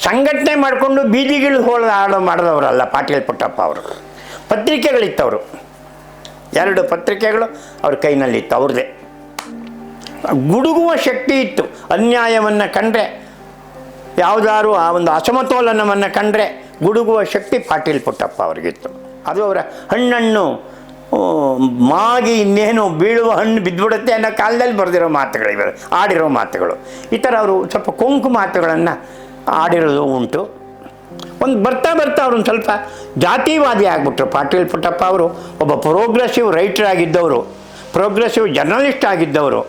ಸಂಘಟನೆ ಮಾಡಿಕೊಂಡು ಬೀದಿಗಿಳಿದು ಆಡೋ ಮಾಡಿದವರಲ್ಲ ಪಾಟೀಲ್ ಪುಟ್ಟಪ್ಪ ಅವರು. ಪತ್ರಿಕೆಗಳಿತ್ತವರು, 2 ಪತ್ರಿಕೆಗಳು ಅವ್ರ ಕೈನಲ್ಲಿತ್ತು, ಅವ್ರದ್ದೇ. ಗುಡುಗುವ ಶಕ್ತಿ ಇತ್ತು. ಅನ್ಯಾಯವನ್ನು ಕಂಡ್ರೆ, ಯಾವುದಾದ್ರು ಆ ಒಂದು ಅಸಮತೋಲನವನ್ನು ಕಂಡ್ರೆ ಗುಡುಗುವ ಶಕ್ತಿ ಪಾಟೀಲ್ ಪುಟ್ಟಪ್ಪ ಅವ್ರಿಗಿತ್ತು. ಅದು ಅವರ ಹಣ್ಣು ಮಾಗಿ ಇನ್ನೇನು ಬೀಳುವ ಹಣ್ಣು ಬಿದ್ದುಬಿಡುತ್ತೆ ಅನ್ನೋ ಕಾಲದಲ್ಲಿ ಬರೆದಿರೋ ಮಾತುಗಳು, ಇವರು ಆಡಿರೋ ಮಾತುಗಳು. ಈ ಥರ ಅವರು ಸ್ವಲ್ಪ ಕೊಂಕು ಮಾತುಗಳನ್ನು ಆಡಿರೋದು ಉಂಟು. ಬರ್ತಾ ಅವ್ರೊಂದು ಸ್ವಲ್ಪ ಜಾತಿವಾದಿ ಆಗಿಬಿಟ್ರು. ಪಾಟೀಲ್ ಪುಟ್ಟಪ್ಪ ಅವರು ಒಬ್ಬ ಪ್ರೋಗ್ರೆಸಿವ್ ರೈಟರ್ ಆಗಿದ್ದವರು, ಪ್ರೋಗ್ರೆಸಿವ್ ಜರ್ನಲಿಸ್ಟ್ ಆಗಿದ್ದವರು.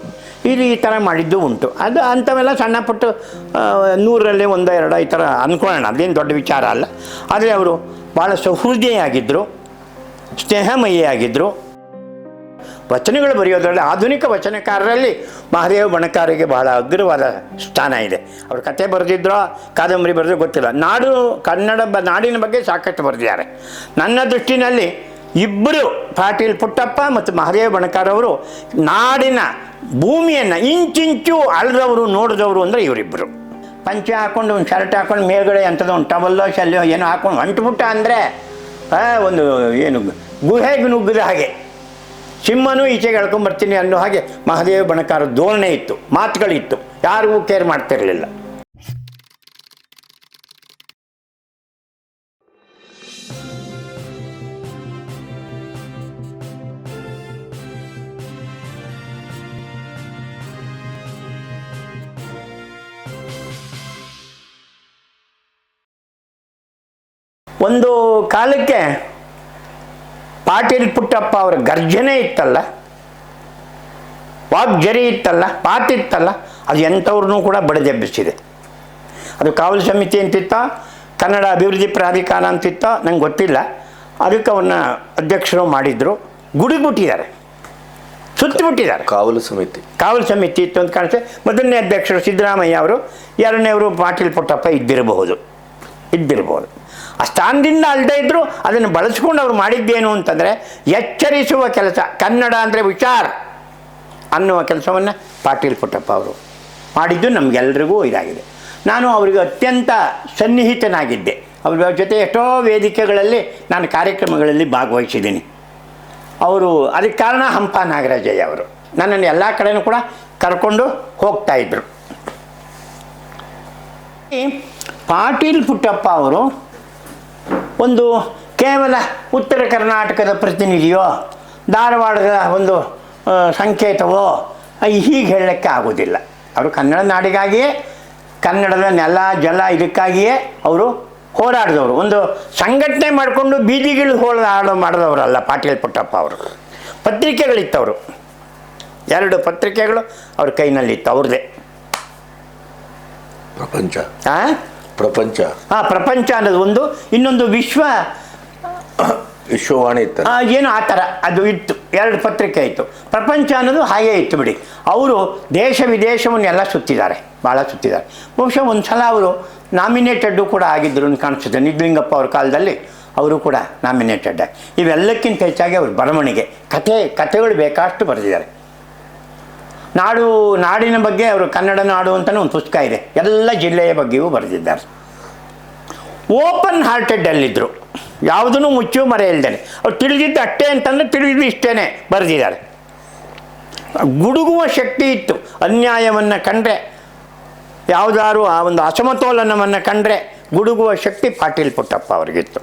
ಈ ಥರ ಮಾಡಿದ್ದು ಉಂಟು. ಅದು ಅಂಥವೆಲ್ಲ ಸಣ್ಣ ಪುಟ್ಟ 100ರಲ್ಲಿ 1-2 ಈ ಥರ ಅಂದ್ಕೊಳ್ಳೋಣ, ಅದೇನು ದೊಡ್ಡ ವಿಚಾರ ಅಲ್ಲ. ಆದರೆ ಅವರು ಭಾಳ ಸಹೃದಯಿಯಾಗಿದ್ದರು, ಸ್ನೇಹಮಯಿಯಾಗಿದ್ದರು. ವಚನಗಳು ಬರೆಯೋದ್ರಲ್ಲಿ ಆಧುನಿಕ ವಚನಕಾರರಲ್ಲಿ ಮಹಾದೇವ ಬಣಕಾರಿಗೆ ಬಹಳ ಅಗ್ರವಾದ ಸ್ಥಾನ ಇದೆ. ಅವರು ಕತೆ ಬರೆದಿದ್ರೋ ಕಾದಂಬರಿ ಬರೆದ್ರೂ ಗೊತ್ತಿಲ್ಲ. ನಾಡಿನ ಬಗ್ಗೆ ಸಾಕಷ್ಟು ಬರೆದಿದ್ದಾರೆ. ನನ್ನ ದೃಷ್ಟಿನಲ್ಲಿ ಇಬ್ಬರು, ಪಾಟೀಲ್ ಪುಟ್ಟಪ್ಪ ಮತ್ತು ಮಹಾದೇವ ಬಣಕಾರವರು, ನಾಡಿನ ಭೂಮಿಯನ್ನು ಇಂಚಿಂಚು ಅಳೆದವರು ನೋಡಿದವರು ಅಂದರೆ ಇವರಿಬ್ಬರು. ಪಂಚೆ ಹಾಕ್ಕೊಂಡು ಒಂದು ಶರ್ಟ್ ಹಾಕ್ಕೊಂಡು ಮೇಲ್ಗಡೆ ಅಂಥದ್ದು ಒಂದು ಟವಲ್ಲೋ ಶಲ್ಯೋ ಏನೋ ಹಾಕ್ಕೊಂಡು ಹೊಂಟುಬಿಟ್ಟ ಅಂದರೆ ಒಂದು ಏನು ಗುಹೆಗೆ ನುಗ್ಗಿದ ಹಾಗೆ, ಸಿಂಹನೂ ಈಚೆಗೆ ಎಳ್ಕೊಂಬರ್ತೀನಿ ಅನ್ನೋ ಹಾಗೆ ಮಹಾದೇವ ಬಣಕಾರ ಧೋರಣೆ ಇತ್ತು, ಮಾತುಗಳಿತ್ತು, ಯಾರಿಗೂ ಕೇರ್ ಮಾಡ್ತಿರಲಿಲ್ಲ. ಒಂದು ಕಾಲಕ್ಕೆ ಪಾಟೀಲ್ ಪುಟ್ಟಪ್ಪ ಅವರ ಗರ್ಜನೆ ಇತ್ತಲ್ಲ, ವಾಗ್ಜರಿ ಇತ್ತಲ್ಲ, ಮಾತಿತ್ತಲ್ಲ, ಅದು ಎಂಥವ್ರನ್ನೂ ಕೂಡ ಬಡಿದೆಬ್ಬಿಸಿದೆ. ಅದು ಕಾವಲು ಸಮಿತಿ ಅಂತಿತ್ತ, ಕನ್ನಡ ಅಭಿವೃದ್ಧಿ ಪ್ರಾಧಿಕಾರ ಅಂತಿತ್ತ, ನಂಗೆ ಗೊತ್ತಿಲ್ಲ. ಅದಕ್ಕೆ ಅವನ್ನ ಅಧ್ಯಕ್ಷರು ಮಾಡಿದರು. ಗುಡುಗ್ಬಿಟ್ಟಿದ್ದಾರೆ, ಸುತ್ತಿಬಿಟ್ಟಿದ್ದಾರೆ. ಕಾವಲು ಸಮಿತಿ ಇತ್ತು ಅಂತ ಕಾಣಿಸುತ್ತೆ. ಮೊದಲನೇ ಅಧ್ಯಕ್ಷರು ಸಿದ್ದರಾಮಯ್ಯ ಅವರು, 2ನೇವರು ಪಾಟೀಲ್ ಪುಟ್ಟಪ್ಪ ಇದ್ದಿರಬಹುದು. ಆ ಸ್ಥಾನದಿಂದ ಅಲ್ಲದೆ ಇದ್ದರೂ ಅದನ್ನು ಬಳಸ್ಕೊಂಡು ಅವ್ರು ಮಾಡಿದ್ದೇನು ಅಂತಂದರೆ ಎಚ್ಚರಿಸುವ ಕೆಲಸ. ಕನ್ನಡ ಅಂದರೆ ವಿಚಾರ ಅನ್ನುವ ಕೆಲಸವನ್ನು ಪಾಟೀಲ್ ಪುಟ್ಟಪ್ಪ ಅವರು ಮಾಡಿದ್ದು ನಮಗೆಲ್ಲರಿಗೂ ಇದಾಗಿದೆ. ನಾನು ಅವರಿಗೆ ಅತ್ಯಂತ ಸನ್ನಿಹಿತನಾಗಿದ್ದೆ. ಅವ್ರ ಜೊತೆ ಎಷ್ಟೋ ವೇದಿಕೆಗಳಲ್ಲಿ ನಾನು ಕಾರ್ಯಕ್ರಮಗಳಲ್ಲಿ ಭಾಗವಹಿಸಿದ್ದೀನಿ. ಅವರು ಅದಕ್ಕೆ ಕಾರಣ ಹಂಪ ನಾಗರಾಜಯ್ಯ ಅವರು ನನ್ನನ್ನು ಎಲ್ಲ ಕಡೆಯೂ ಕೂಡ ಕರ್ಕೊಂಡು ಹೋಗ್ತಾಯಿದ್ರು. ಪಾಟೀಲ್ ಪುಟ್ಟಪ್ಪ ಅವರು ಒಂದು ಕೇವಲ ಉತ್ತರ ಕರ್ನಾಟಕದ ಪ್ರತಿನಿಧಿಯೋ, ಧಾರವಾಡದ ಒಂದು ಸಂಕೇತವೋ ಹೀಗೆ ಹೇಳಲಿಕ್ಕೆ ಆಗೋದಿಲ್ಲ. ಅವರು ಕನ್ನಡ ನಾಡಿಗಾಗಿಯೇ, ಕನ್ನಡದ ನೆಲ ಜಲ ಇದಕ್ಕಾಗಿಯೇ ಅವರು ಹೋರಾಡಿದವರು. ಒಂದು ಸಂಘಟನೆ ಮಾಡಿಕೊಂಡು ಬೀದಿಗಿಳಿದು ಮಾಡಿದವರಲ್ಲ ಪಾಟೀಲ್ ಪುಟ್ಟಪ್ಪ ಅವರು. ಪತ್ರಿಕೆಗಳಿತ್ತವರು, 2 ಪತ್ರಿಕೆಗಳು ಅವ್ರ ಕೈನಲ್ಲಿತ್ತು, ಅವ್ರದ್ದೇ. ಪ್ರಪಂಚ ಅನ್ನೋದು ಒಂದು, ಇನ್ನೊಂದು ವಿಶ್ವವಾಣಿ ಇತ್ತು, ಏನು ಆ ಥರ ಅದು ಇತ್ತು. 2 ಪತ್ರಿಕೆ ಇತ್ತು. ಪ್ರಪಂಚ ಅನ್ನೋದು ಹಾಗೇ ಇತ್ತು ಬಿಡಿ. ಅವರು ದೇಶ ವಿದೇಶವನ್ನೆಲ್ಲ ಸುತ್ತಿದ್ದಾರೆ, ಭಾಳ ಸುತ್ತಿದ್ದಾರೆ. ಬಹುಶಃ ಒಂದು ಸಲ ಅವರು ನಾಮಿನೇಟೆಡ್ಡು ಕೂಡ ಆಗಿದ್ದರು ಅಂತ ಕಾಣಿಸುತ್ತೆ. ನಿಜಲಿಂಗಪ್ಪ ಅವ್ರ ಕಾಲದಲ್ಲಿ ಅವರು ಕೂಡ ನಾಮಿನೇಟೆಡ್ ಆಗಿ. ಇವೆಲ್ಲಕ್ಕಿಂತ ಹೆಚ್ಚಾಗಿ ಅವರು ಬರವಣಿಗೆ, ಕಥೆಗಳು ಬೇಕಾಷ್ಟು ಬರೆದಿದ್ದಾರೆ. ನಾಡಿನ ಬಗ್ಗೆ ಅವರು ಕನ್ನಡ ನಾಡು ಅಂತಲೇ ಒಂದು ಪುಸ್ತಕ ಇದೆ, ಎಲ್ಲ ಜಿಲ್ಲೆಯ ಬಗ್ಗೆಯೂ ಬರೆದಿದ್ದಾರೆ. ಓಪನ್ ಹಾರ್ಟೆಡ್ ಅಲ್ಲಿದ್ದರು, ಯಾವುದೂ ಮುಚ್ಚು ಮರೆ ಇಲ್ದೇನೆ. ಅವ್ರು ತಿಳಿದಿದ್ದು ಅಷ್ಟೇ ಅಂತಂದರೆ ತಿಳಿದಿದ್ದು ಇಷ್ಟೇ ಬರೆದಿದ್ದಾರೆ. ಗುಡುಗುವ ಶಕ್ತಿ ಇತ್ತು. ಅನ್ಯಾಯವನ್ನು ಕಂಡ್ರೆ, ಯಾವುದಾದ್ರು ಆ ಒಂದು ಅಸಮತೋಲನವನ್ನು ಕಂಡ್ರೆ ಗುಡುಗುವ ಶಕ್ತಿ ಪಾಟೀಲ್ ಪುಟ್ಟಪ್ಪ ಅವ್ರಿಗಿತ್ತು.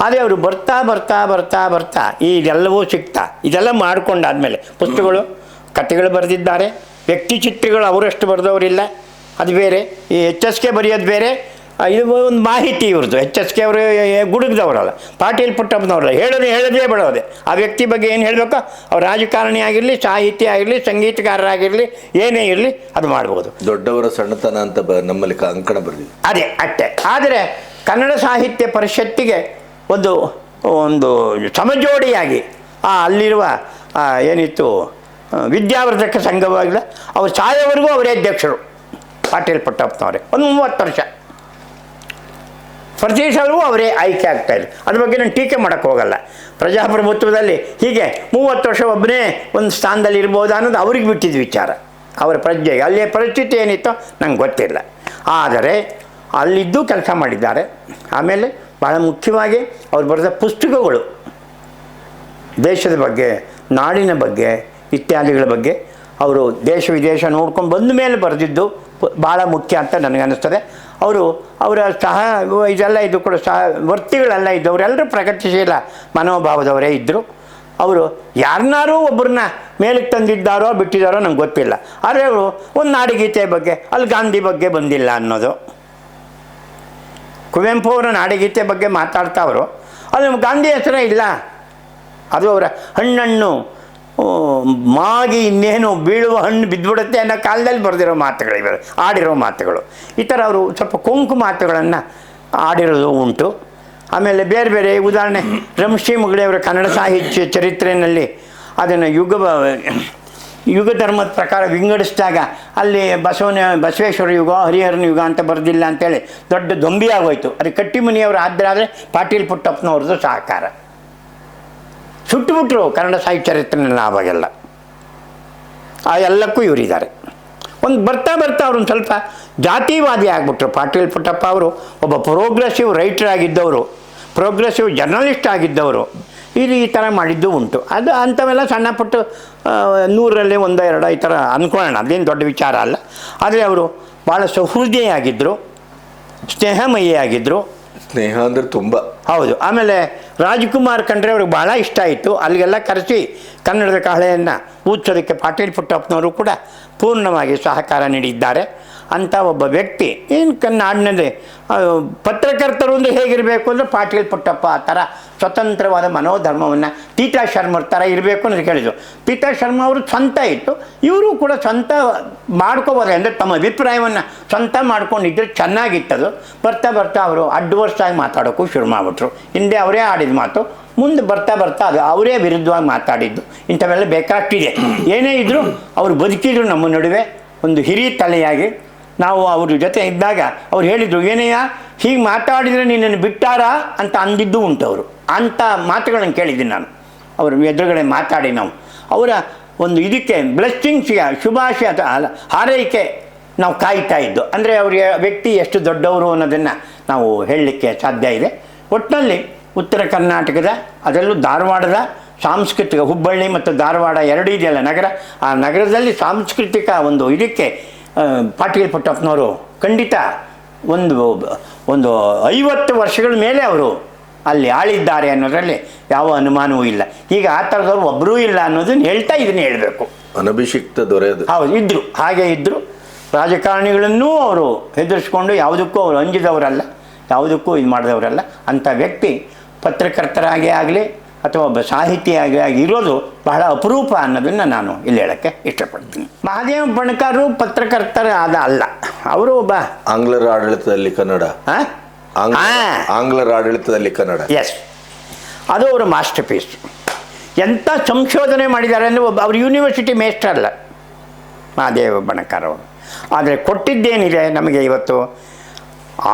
ಆದರೆ ಅವರು ಬರ್ತಾ ಇದೆಲ್ಲವೂ ಸಿಗ್ತಾ ಇದೆಲ್ಲ ಮಾಡ್ಕೊಂಡಾದ್ಮೇಲೆ ಪುಸ್ತಕಗಳು, ಕಥೆಗಳು ಬರೆದಿದ್ದಾರೆ. ವ್ಯಕ್ತಿ ಚಿತ್ರಗಳು ಅವರಷ್ಟು ಬರೆದವರಿಲ್ಲ, ಅದು ಬೇರೆ. ಈ HSK ಬರೆಯೋದು ಬೇರೆ, ಇದು ಒಂದು ಮಾಹಿತಿ ಇವ್ರದ್ದು. HSK ಅವರು ಗುಡುಗ್ದವರಲ್ಲ, ಪಾಟೀಲ್ ಪುಟ್ಟಪ್ಪನವರಲ್ಲ. ಹೇಳೋದೇ ಬಿಡೋದೆ. ಆ ವ್ಯಕ್ತಿ ಬಗ್ಗೆ ಏನು ಹೇಳಬೇಕೋ, ಅವ್ರು ರಾಜಕಾರಣಿ ಆಗಿರಲಿ, ಸಾಹಿತಿ ಆಗಿರಲಿ, ಸಂಗೀತಗಾರರಾಗಿರಲಿ, ಏನೇ ಇರಲಿ ಅದು ಮಾಡ್ಬೋದು. ದೊಡ್ಡವರ ಸಣ್ಣತನ ಅಂತ ನಮ್ಮಲ್ಲಿ ಅಂಕಣ ಬರೆದಿದೆ, ಅದೇ ಅಷ್ಟೇ. ಆದರೆ ಕನ್ನಡ ಸಾಹಿತ್ಯ ಪರಿಷತ್ತಿಗೆ ಒಂದು ಸಮಜೋಡಿಯಾಗಿ ಅಲ್ಲಿರುವ ಏನಿತ್ತು ವಿದ್ಯಾವರ್ಧಕ ಸಂಘವಾಗಲಿ, ಅವ್ರು ಸಾಯೋವರೆಗೂ ಅವರೇ ಅಧ್ಯಕ್ಷರು ಪಾಟೀಲ್ ಪುಟ್ಟಪ್ಪನವರೇ. ಒಂದು 30 ವರ್ಷ ಪ್ರತಿ ಸಲವೂ ಅವರೇ ಆಯ್ಕೆ ಆಗ್ತಾಯಿದ್ರು. ಅದ್ರ ಬಗ್ಗೆ ನಾನು ಟೀಕೆ ಮಾಡೋಕ್ಕೆ ಹೋಗಲ್ಲ. ಪ್ರಜಾಪ್ರಭುತ್ವದಲ್ಲಿ ಹೀಗೆ 30 ವರ್ಷ ಒಬ್ಬನೇ ಒಂದು ಸ್ಥಾನದಲ್ಲಿ ಇರ್ಬೋದಾ ಅನ್ನೋದು ಅವ್ರಿಗೆ ಬಿಟ್ಟಿದ್ದು ವಿಚಾರ, ಅವರ ಪ್ರಜ್ಞೆಗೆ. ಅಲ್ಲಿಯ ಪರಿಸ್ಥಿತಿ ಏನಿತ್ತೋ ನಂಗೆ ಗೊತ್ತಿಲ್ಲ. ಆದರೆ ಅಲ್ಲಿದ್ದು ಕೆಲಸ ಮಾಡಿದ್ದಾರೆ. ಆಮೇಲೆ ಭಾಳ ಮುಖ್ಯವಾಗಿ ಅವ್ರು ಬರೆದ ಪುಸ್ತಕಗಳು ದೇಶದ ಬಗ್ಗೆ, ನಾಡಿನ ಬಗ್ಗೆ ಇತ್ಯಾದಿಗಳ ಬಗ್ಗೆ ಅವರು ದೇಶ ವಿದೇಶ ನೋಡ್ಕೊಂಡು ಬಂದ ಮೇಲೆ ಬರೆದಿದ್ದು ಭಾಳ ಮುಖ್ಯ ಅಂತ ನನಗನ್ನಿಸ್ತದೆ. ಅವರ ಇದೆಲ್ಲ ಇದು ಕೂಡ ವರ್ತಿಗಳೆಲ್ಲ ಇದ್ದವರೆಲ್ಲರೂ ಪ್ರಗತಿಶೀಲ ಮನೋಭಾವದವರೇ ಇದ್ದರು. ಅವರು ಯಾರನ್ನಾರೂ ಒಬ್ಬರನ್ನ ಮೇಲಕ್ಕೆ ತಂದಿದ್ದಾರೋ ಬಿಟ್ಟಿದ್ದಾರೋ ನಂಗೆ ಗೊತ್ತಿಲ್ಲ. ಆದರೆ ಅವರು ಒಂದು ನಾಡಗೀತೆ ಬಗ್ಗೆ, ಅಲ್ಲಿ ಗಾಂಧಿ ಬಗ್ಗೆ ಬಂದಿಲ್ಲ ಅನ್ನೋದು. ಕುವೆಂಪು ಅವರ ನಾಡಗೀತೆ ಬಗ್ಗೆ ಮಾತಾಡ್ತಾವರು, ಅದು ಗಾಂಧಿ ಹೆಸರೇ ಇಲ್ಲ. ಅದು ಅವರ ಹಣ್ಣು ಮಾಗಿ ಇನ್ನೇನು ಬೀಳುವ ಹಣ್ಣು ಬಿದ್ದುಬಿಡುತ್ತೆ ಅನ್ನೋ ಕಾಲದಲ್ಲಿ ಬರೆದಿರೋ ಮಾತುಗಳು, ಇವರು ಆಡಿರೋ ಮಾತುಗಳು. ಈ ಥರ ಅವರು ಸ್ವಲ್ಪ ಕೊಂಕು ಮಾತುಗಳನ್ನು ಆಡಿರೋದು ಉಂಟು. ಆಮೇಲೆ ಬೇರೆ ಬೇರೆ ಉದಾಹರಣೆ, ರಮಶ್ರೀ ಮುಗಳೆಯವರ ಕನ್ನಡ ಸಾಹಿತ್ಯ ಚರಿತ್ರೆಯಲ್ಲಿ ಅದನ್ನು ಯುಗ ಧರ್ಮದ ಪ್ರಕಾರ ವಿಂಗಡಿಸಿದಾಗ ಅಲ್ಲಿ ಬಸವೇಶ್ವರ ಯುಗ, ಹರಿಹರನ ಯುಗ ಅಂತ ಬರೆದಿಲ್ಲ ಅಂತೇಳಿ ದೊಡ್ಡ ದೊಂಬಿ ಆಗೋಯ್ತು. ಅದು ಕಟ್ಟಿಮನಿಯವರು ಆದರೆ ಪಾಟೀಲ್ ಪುಟ್ಟಪ್ಪನವ್ರದ್ದು ಸಹಕಾರ. ಸುಟ್ಟುಬಿಟ್ರು ಕನ್ನಡ ಸಾಹಿತ್ಯ ಚರಿತ್ರೆನೆಲ್ಲ ಆವಾಗೆಲ್ಲ. ಆ ಎಲ್ಲಕ್ಕೂ ಇವರಿದ್ದಾರೆ. ಒಂದು ಬರ್ತಾ ಅವ್ರೊಂದು ಸ್ವಲ್ಪ ಜಾತಿವಾದಿ ಆಗಿಬಿಟ್ರು. ಪಾಟೀಲ್ ಪುಟ್ಟಪ್ಪ ಅವರು ಒಬ್ಬ ಪ್ರೋಗ್ರೆಸಿವ್ ರೈಟರ್ ಆಗಿದ್ದವರು, ಪ್ರೋಗ್ರೆಸಿವ್ ಜರ್ನಲಿಸ್ಟ್ ಆಗಿದ್ದವರು. ಈ ಥರ ಮಾಡಿದ್ದು ಉಂಟು. ಅದು ಅಂಥವೆಲ್ಲ ಸಣ್ಣ ಪುಟ್ಟು 100ರಲ್ಲಿ 1-2 ಈ ಥರ ಅಂದ್ಕೊಳ್ಳೋಣ, ಅದೇನು ದೊಡ್ಡ ವಿಚಾರ ಅಲ್ಲ. ಆದರೆ ಅವರು ಭಾಳ ಸಹೃದಯಿಯಾಗಿದ್ದರು, ಸ್ನೇಹಮಯಿಯಾಗಿದ್ದರು. ಸ್ನೇಹ ಅಂದರೆ ತುಂಬ. ಹೌದು. ಆಮೇಲೆ ರಾಜ್ಕುಮಾರ್ ಕಂಡ್ರೆ ಅವ್ರಿಗೆ ಭಾಳ ಇಷ್ಟ ಆಯಿತು. ಅಲ್ಲಿಗೆಲ್ಲ ಕರೆಸಿ ಕನ್ನಡದ ಕಹಳೆಯನ್ನು ಊದ್ಸೋದಕ್ಕೆ ಪಾಟೀಲ್ ಪುಟ್ಟಪ್ಪನವರು ಕೂಡ ಪೂರ್ಣವಾಗಿ ಸಹಕಾರ ನೀಡಿದ್ದಾರೆ. ಅಂಥ ಒಬ್ಬ ವ್ಯಕ್ತಿ ನಾಡಿನಲ್ಲಿ ಪತ್ರಕರ್ತರು ಅಂದರೆ ಹೇಗಿರಬೇಕು ಅಂದರೆ ಪಾಟೀಲ್ ಪುಟ್ಟಪ್ಪ ಆ ಥರ ಸ್ವತಂತ್ರವಾದ ಮನೋಧರ್ಮವನ್ನು ತೀತಾ ಶರ್ಮರ ಥರ ಇರಬೇಕು ಅಂತ ಕೇಳಿದರು. ತೀತಾ ಶರ್ಮ ಅವರು ಸ್ವಂತ ಇತ್ತು, ಇವರು ಕೂಡ ಸ್ವಂತ ಮಾಡ್ಕೋಬೋದು ಅಂದರೆ ತಮ್ಮ ಅಭಿಪ್ರಾಯವನ್ನು ಸ್ವಂತ ಮಾಡ್ಕೊಂಡಿದ್ದರೆ ಚೆನ್ನಾಗಿತ್ತದು. ಬರ್ತಾ ಅವರು ಅಡ್ವರ್ಸಾಗಿ ಮಾತಾಡೋಕ್ಕೂ ಶುರು ಮಾಡಿಬಿಟ್ರು. ಹಿಂದೆ ಅವರೇ ಆಡಿದ ಮಾತು, ಮುಂದೆ ಬರ್ತಾ ಅದು ಅವರೇ ವಿರುದ್ಧವಾಗಿ ಮಾತಾಡಿದ್ದು. ಇಂಥವೆಲ್ಲ ಬೇಕಾಗ್ತಿದೆ. ಏನೇ ಇದ್ದರೂ ಅವರು ಬದುಕಿದ್ರು ನಮ್ಮ ನಡುವೆ ಒಂದು ಹಿರಿಯ ತಲೆಯಾಗಿ. ನಾವು ಅವ್ರ ಜೊತೆ ಇದ್ದಾಗ ಅವ್ರು ಹೇಳಿದರು, ಏನಯ್ಯ ಹೀಗೆ ಮಾತಾಡಿದರೆ ನಿನ್ನನ್ನು ಬಿಟ್ಟಾರಾ ಅಂತ ಅಂದಿದ್ದು ಉಂಟು. ಅವರು ಅಂಥ ಮಾತುಗಳನ್ನು ಕೇಳಿದ್ದೀನಿ ನಾನು. ಅವರು ಎದುರುಗಡೆ ಮಾತಾಡಿ ನಾವು ಅವರ ಒಂದು ಇದಕ್ಕೆ ಬ್ಲೆಸ್ಸಿಂಗ್ಸ್ಗೆ, ಶುಭಾಶಯ ಹಾರೈಕೆ ನಾವು ಕಾಯ್ತಾ ಇದ್ದು. ಅಂದರೆ ಅವರಿಗೆ ವ್ಯಕ್ತಿ ಎಷ್ಟು ದೊಡ್ಡವರು ಅನ್ನೋದನ್ನು ನಾವು ಹೇಳಲಿಕ್ಕೆ ಸಾಧ್ಯ ಇದೆ. ಒಟ್ಟಿನಲ್ಲಿ ಉತ್ತರ ಕರ್ನಾಟಕದ, ಅದರಲ್ಲೂ ಧಾರವಾಡದ ಸಾಂಸ್ಕೃತಿಕ, ಹುಬ್ಬಳ್ಳಿ ಮತ್ತು ಧಾರವಾಡ ಎರಡೂ ಇದೆಯಲ್ಲ ನಗರ, ಆ ನಗರದಲ್ಲಿ ಸಾಂಸ್ಕೃತಿಕ ಒಂದು ಇದಕ್ಕೆ ಪಾಟೀಲ್ ಪುಟ್ಟಪ್ಪನವರು ಖಂಡಿತ ಒಂದು 50 ವರ್ಷಗಳ ಮೇಲೆ ಅವರು ಅಲ್ಲಿ ಆಳಿದ್ದಾರೆ ಅನ್ನೋದರಲ್ಲಿ ಯಾವ ಅನುಮಾನವೂ ಇಲ್ಲ. ಈಗ ಆ ಥರದವ್ರು ಒಬ್ಬರೂ ಇಲ್ಲ ಅನ್ನೋದನ್ನು ಹೇಳ್ತಾ ಇದನ್ನು ಹೇಳಬೇಕು. ಅನಭಿಷಿಕ್ತ ದೊರೆ ಹೌದು, ಇದ್ದರು, ಹಾಗೆ ಇದ್ದರು. ರಾಜಕಾರಣಿಗಳನ್ನೂ ಅವರು ಹೆದರಿಸ್ಕೊಂಡು ಯಾವುದಕ್ಕೂ ಅವರು ಅಂಜಿದವರಲ್ಲ, ಯಾವುದಕ್ಕೂ ಇದು ಮಾಡಿದವರಲ್ಲ. ಅಂಥ ವ್ಯಕ್ತಿ ಪತ್ರಕರ್ತರಾಗೇ ಆಗಲಿ ಅಥವಾ ಒಬ್ಬ ಸಾಹಿತಿಯಾಗಿ ಇರೋದು ಬಹಳ ಅಪರೂಪ ಅನ್ನೋದನ್ನು ನಾನು ಇಲ್ಲಿ ಹೇಳೋಕ್ಕೆ ಇಷ್ಟಪಡ್ತೀನಿ. ಮಹಾದೇವ ಬಣಕಾರರು ಪತ್ರಕರ್ತರ ಅಲ್ಲ, ಅವರು ಒಬ್ಬ ಆಂಗ್ಲರ ಆಡಳಿತದಲ್ಲಿ ಕನ್ನಡ. ಆಂಗ್ಲರ ಆಡಳಿತದಲ್ಲಿ ಕನ್ನಡ, ಎಸ್, ಅದು ಅವರ ಮಾಸ್ಟರ್ ಪೀಸ್. ಎಂಥ ಸಂಶೋಧನೆ ಮಾಡಿದ್ದಾರೆ ಅಂದರೆ ಅವ್ರ ಯೂನಿವರ್ಸಿಟಿ ಮೇಸ್ಟರ್ ಅಲ್ಲ ಮಹಾದೇವ ಬಣಕಾರವರು. ಆದರೆ ಕೊಟ್ಟಿದ್ದೇನಿದೆ ನಮಗೆ ಇವತ್ತು,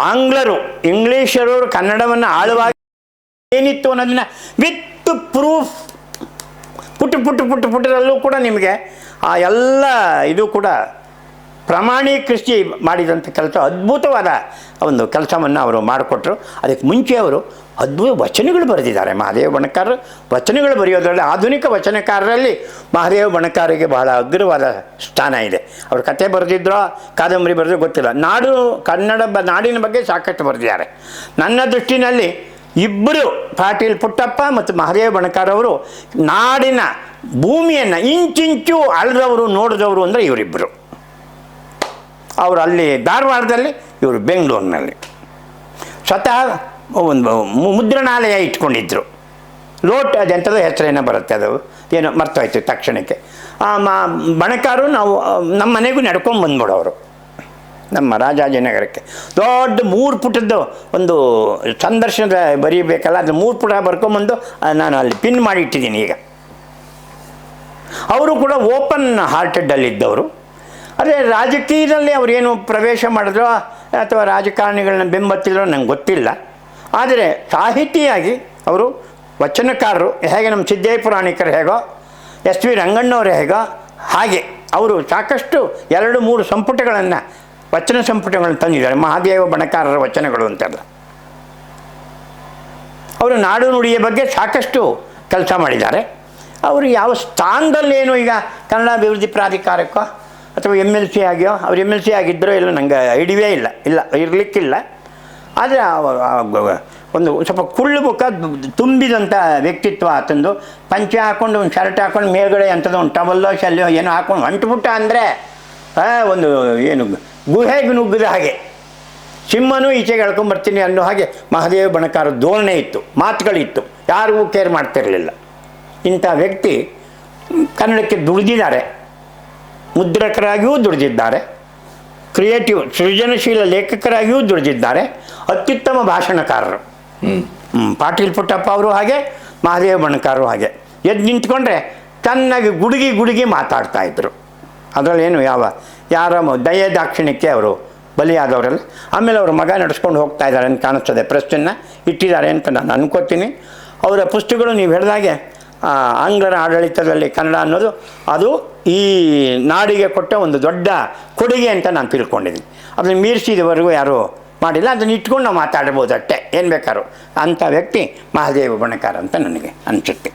ಆಂಗ್ಲರು ಇಂಗ್ಲೀಷರವರು ಕನ್ನಡವನ್ನು ಆಳವಾಗಿ ಏನಿತ್ತು ಅನ್ನೋದನ್ನ ವಿತ್ ಪ್ರೂಫ್ ಪುಟ್ಟದಲ್ಲೂ ಕೂಡ ನಿಮಗೆ ಆ ಎಲ್ಲ ಇದು ಕೂಡ ಪ್ರಮಾಣೀಕರಿಸಿ ಮಾಡಿದಂಥ ಕೆಲಸ, ಅದ್ಭುತವಾದ ಒಂದು ಕೆಲಸವನ್ನು ಅವರು ಮಾಡಿಕೊಟ್ರು. ಅದಕ್ಕೆ ಮುಂಚೆ ಅವರು ಅದ್ಭುತ ವಚನಗಳು ಬರೆದಿದ್ದಾರೆ. ಮಹಾದೇವ ಬಣಕಾರರು ವಚನಗಳು ಬರೆಯೋದ್ರಲ್ಲಿ, ಆಧುನಿಕ ವಚನಕಾರರಲ್ಲಿ ಮಹಾದೇವ ಬಣಕಾರರಿಗೆ ಬಹಳ ಅಗ್ರವಾದ ಸ್ಥಾನ ಇದೆ. ಅವರು ಕತೆ ಬರೆದಿದ್ರೋ ಕಾದಂಬರಿ ಬರೆದ್ರೂ ಗೊತ್ತಿಲ್ಲ. ನಾಡಿನ ಬಗ್ಗೆ ಸಾಕಷ್ಟು ಬರೆದಿದ್ದಾರೆ. ನನ್ನ ದೃಷ್ಟಿನಲ್ಲಿ ಇಬ್ಬರು, ಪಾಟೀಲ್ ಪುಟ್ಟಪ್ಪ ಮತ್ತು ಮಹಾದೇವ ಬಣಕಾರವರು ನಾಡಿನ ಭೂಮಿಯನ್ನು ಇಂಚಿಂಚು ಅಳೆದವರು, ನೋಡಿದವರು ಅಂದರೆ ಇವರಿಬ್ಬರು. ಅವರು ಅಲ್ಲಿ ಧಾರವಾಡದಲ್ಲಿ, ಇವರು ಬೆಂಗಳೂರಿನಲ್ಲಿ. ಸ್ವತಃ ಒಂದು ಮುದ್ರಣಾಲಯ ಇಟ್ಕೊಂಡಿದ್ದರು. ಲೋಟ್ ಅದೆಂಥದ್ದು ಹೆಸರೇನೋ ಬರುತ್ತೆ, ಅದು ಏನೋ ಮರ್ತೋಯ್ತು ತಕ್ಷಣಕ್ಕೆ. ಬಣಕಾರು ನಾವು ನಮ್ಮ ಮನೆಗೂ ನಡ್ಕೊಂಡು ಬಂದ್ಬಿಡೋರು. ನಮ್ಮ ರಾಜಾಜಿನಗರಕ್ಕೆ ದೊಡ್ಡ 3 ಪುಟದ್ದು ಒಂದು ಸಂದರ್ಶನದ ಬರೀಬೇಕಲ್ಲ, ಅದು 3 ಪುಟ ಬರ್ಕೊಂಬಂದು ನಾನು ಅಲ್ಲಿ ಪಿನ್ ಮಾಡಿ ಇಟ್ಟಿದ್ದೀನಿ ಈಗ. ಅವರು ಕೂಡ ಓಪನ್ ಹಾರ್ಟೆಡಲ್ಲಿದ್ದವರು. ಅದೇ ರಾಜಕೀಯದಲ್ಲಿ ಅವರೇನು ಪ್ರವೇಶ ಮಾಡಿದ್ರೋ ಅಥವಾ ರಾಜಕಾರಣಿಗಳನ್ನ ಬೆಂಬತ್ತಿದ್ರೋ ನಂಗೆ ಗೊತ್ತಿಲ್ಲ. ಆದರೆ ಸಾಹಿತಿಯಾಗಿ ಅವರು ವಚನಕಾರರು, ಹೇಗೆ ನಮ್ಮ ಸಿದ್ದೇಶ್ವರ ಪುರಾಣಿಕರು ಹೇಗೋ, ಎಸ್ ವಿ ರಂಗಣ್ಣವರು ಹೇಗೋ ಹಾಗೆ ಅವರು ಸಾಕಷ್ಟು 2-3 ಸಂಪುಟಗಳನ್ನು ವಚನ ಸಂಪುಟಗಳನ್ನು ತಂದಿದ್ದಾರೆ, ಮಹಾದೇವ ಬಣಕಾರರ ವಚನಗಳು ಅಂತೆಲ್ಲ. ಅವರು ನಾಡು ನುಡಿಯ ಬಗ್ಗೆ ಸಾಕಷ್ಟು ಕೆಲಸ ಮಾಡಿದ್ದಾರೆ. ಅವರು ಯಾವ ಸ್ಥಾನದಲ್ಲೇನು ಈಗ ಕನ್ನಡ ಅಭಿವೃದ್ಧಿ ಪ್ರಾಧಿಕಾರಕ್ಕೋ ಅಥವಾ MLC ಆಗಿಯೋ, ಅವ್ರು MLC ಆಗಿದ್ದರೋ ಇಲ್ಲ ನನಗೆ ಐಡಿಯೇ ಇಲ್ಲ, ಇರಲಿಕ್ಕಿಲ್ಲ. ಆದರೆ ಒಂದು ಸ್ವಲ್ಪ ಕುಳ್ಳು ಮುಖ ತುಂಬಿದಂಥ ವ್ಯಕ್ತಿತ್ವ ಆತಂದು. ಪಂಚೆ ಹಾಕ್ಕೊಂಡು ಒಂದು ಶರ್ಟ್ ಹಾಕ್ಕೊಂಡು ಮೇಲ್ಗಡೆ ಅಂಥದ್ದು ಒಂದು ಟವಲ್ಲೋ ಶಲ್ಯೋ ಏನೋ ಹಾಕ್ಕೊಂಡು ಹೊಂಟುಬಿಟ್ಟ ಅಂದರೆ ಒಂದು ಏನು ಗುಹೆಗೆ ನುಗ್ಗಿದ ಹಾಗೆ, ಸಿಂಹನೂ ಈಚೆಗೆ ಎಳ್ಕೊಂಬರ್ತೀನಿ ಅನ್ನೋ ಹಾಗೆ ಮಹಾದೇವ ಬಣಕಾರ ಧೋರಣೆ ಇತ್ತು, ಮಾತುಗಳಿತ್ತು, ಯಾರಿಗೂ ಕೇರ್ ಮಾಡ್ತಿರಲಿಲ್ಲ. ಇಂಥ ವ್ಯಕ್ತಿ ಕನ್ನಡಕ್ಕೆ ದುಡಿದಿದ್ದಾರೆ, ಮುದ್ರಕರಾಗಿಯೂ ದುಡಿದಿದ್ದಾರೆ, ಕ್ರಿಯೇಟಿವ್ ಸೃಜನಶೀಲ ಲೇಖಕರಾಗಿಯೂ ದುಡಿದಿದ್ದಾರೆ, ಅತ್ಯುತ್ತಮ ಭಾಷಣಕಾರರು. ಪಾಟೀಲ್ ಪುಟ್ಟಪ್ಪ ಅವರು ಹಾಗೆ, ಮಹಾದೇವ ಬಣಕಾರರು ಹಾಗೆ. ಎದ್ದು ನಿಂತ್ಕೊಂಡ್ರೆ ಚೆನ್ನಾಗಿ ಗುಡುಗಿ ಮಾತಾಡ್ತಾಯಿದ್ರು. ಅದರಲ್ಲೇನು ಯಾರ ದಯೆ ದಾಕ್ಷಿಣ್ಯಕ್ಕೆ ಅವರು ಬಲಿಯಾದವರಲ್ಲ. ಆಮೇಲೆ ಅವರು ಮಗ ನಡೆಸ್ಕೊಂಡು ಹೋಗ್ತಾ ಇದ್ದಾರೆ ಅಂತ ಕಾಣಿಸ್ತದೆ, ಪ್ರೆಸ್ಟನ್ನು ಇಟ್ಟಿದ್ದಾರೆ ಅಂತ ನಾನು ಅನ್ಕೋತೀನಿ. ಅವರ ಪುಸ್ತಕಗಳು ನೀವು ಹೇಳಿದಾಗೆ ಆಂಗ್ಲರ ಆಡಳಿತದಲ್ಲಿ ಕನ್ನಡ ಅನ್ನೋದು ಅದು ಈ ನಾಡಿಗೆ ಕೊಟ್ಟ ಒಂದು ದೊಡ್ಡ ಕೊಡುಗೆ ಅಂತ ನಾನು ತಿಳ್ಕೊಂಡಿದ್ದೀನಿ. ಅದನ್ನು ಮೀರಿಸಿದವರೆಗೂ ಯಾರೂ ಮಾಡಿಲ್ಲ. ಅದನ್ನು ಇಟ್ಕೊಂಡು ನಾವು ಮಾತಾಡ್ಬೋದು ಅಷ್ಟೇ, ಏನು ಬೇಕಾದ್ರು. ಅಂಥ ವ್ಯಕ್ತಿ ಮಹಾದೇವ ಬಣಕಾರ ಅಂತ ನನಗೆ ಅನಿಸುತ್ತೆ.